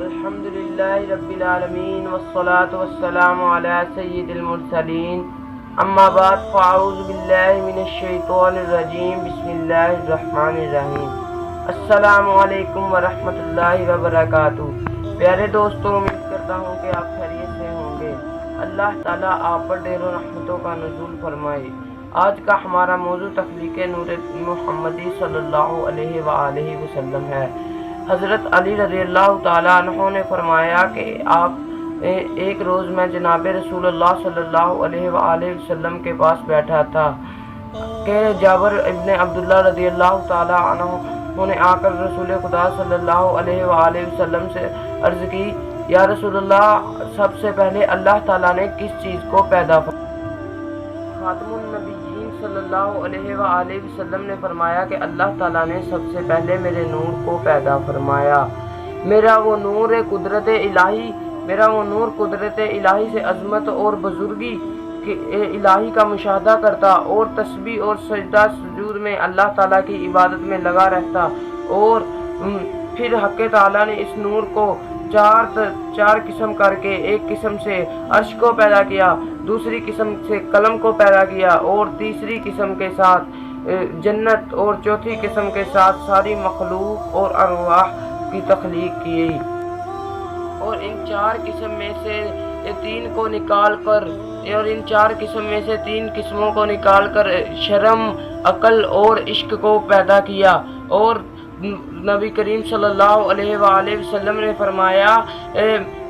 الحمدللہ رب العالمین والصلاة والسلام علی سید المرسلین اما بعد فاعوذ باللہ من الشیطان الرجیم بسم اللہ الرحمن الرحیم السلام علیکم ورحمۃ اللہ وبرکاتہ۔ پیارے دوستوں، امید کرتا ہوں کہ آپ خیریت سے ہوں گے۔ اللہ تعالیٰ آپ پر ڈھیروں رحمتوں کا نزول فرمائے۔ آج کا ہمارا موضوع تخلیق نور محمدی صلی اللہ علیہ وآلہ وسلم ہے۔ حضرت علی رضی اللہ تعالیٰ عنہ نے فرمایا کہ ایک روز میں جناب رسول اللہ صلی اللہ علیہ وآلہ وسلم کے پاس بیٹھا تھا کہ جابر ابن عبداللہ رضی اللہ تعالیٰ عنہ نے آ کر رسول خدا صلی اللہ علیہ وآلہ وسلم سے عرض کی، یا رسول اللہ، سب سے پہلے اللہ تعالیٰ نے کس چیز کو پیدا فرمایا؟ خاتم النبیین صلی اللہ علیہ وآلہ وسلم نے فرمایا کہ اللہ تعالیٰ نے سب سے پہلے میرے نور کو پیدا فرمایا۔ میرا وہ نور قدرت الہی سے عظمت اور بزرگی الہی کا مشاہدہ کرتا اور تسبیح اور سجدہ سجود میں اللہ تعالیٰ کی عبادت میں لگا رہتا، اور پھر حق تعالیٰ نے اس نور کو چار قسم کر کے ایک قسم سے عرش کو پیدا کیا، دوسری قسم سے قلم کو پیدا کیا، اور تیسری قسم کے ساتھ جنت، اور چوتھی قسم کے ساتھ ساری مخلوق اور ارواح کی تخلیق کی، اور ان چار قسم میں سے تین قسموں کو نکال کر شرم، عقل اور عشق کو پیدا کیا۔ اور نبی کریم صلی اللہ علیہ وآلہ وسلم نے فرمایا،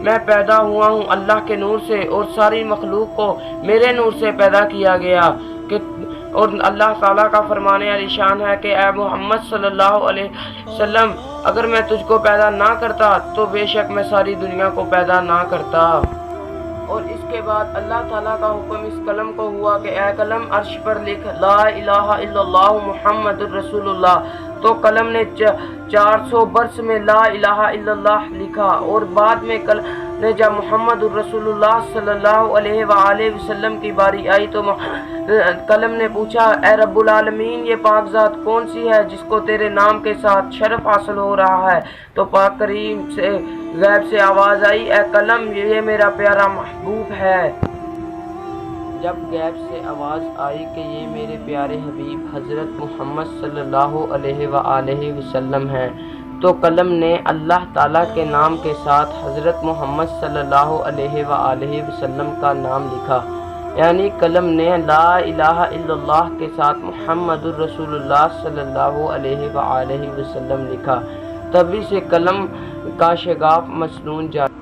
میں پیدا ہوا ہوں اللہ کے نور سے، اور ساری مخلوق کو میرے نور سے پیدا کیا گیا۔ اور اللہ تعالیٰ کا فرمان علی شان ہے کہ اے محمد صلی اللہ علیہ وسلم، اگر میں تجھ کو پیدا نہ کرتا تو بے شک میں ساری دنیا کو پیدا نہ کرتا۔ اور اس کے بعد اللہ تعالیٰ کا حکم اس قلم کو ہوا کہ اے قلم عرش پر لکھ لا الہ الا اللہ محمد الرسول اللہ۔ تو قلم نے 400 برس میں لا الہ الا اللہ لکھا، اور بعد میں قلم نے جب محمد الرسول اللہ صلی اللہ علیہ وآلہ وسلم کی باری آئی تو قلم نے پوچھا، اے رب العالمین، یہ پاک ذات کون سی ہے جس کو تیرے نام کے ساتھ شرف حاصل ہو رہا ہے؟ تو پاک کریم سے غیب سے آواز آئی، اے قلم، یہ میرا پیارا محبوب ہے۔ جب غیب سے آواز آئی کہ یہ میرے پیارے حبیب حضرت محمد صلی اللہ علیہ وآلہ وسلم ہیں، تو قلم نے اللہ تعالیٰ کے نام کے ساتھ حضرت محمد صلی اللہ علیہ وآلہ وسلم کا نام لکھا، یعنی قلم نے لا الہ الا اللہ کے ساتھ محمد الرسول اللہ صلی اللہ علیہ وآلہ وسلم لکھا۔ تبھی سے قلم کا شگاف مسنون جاتا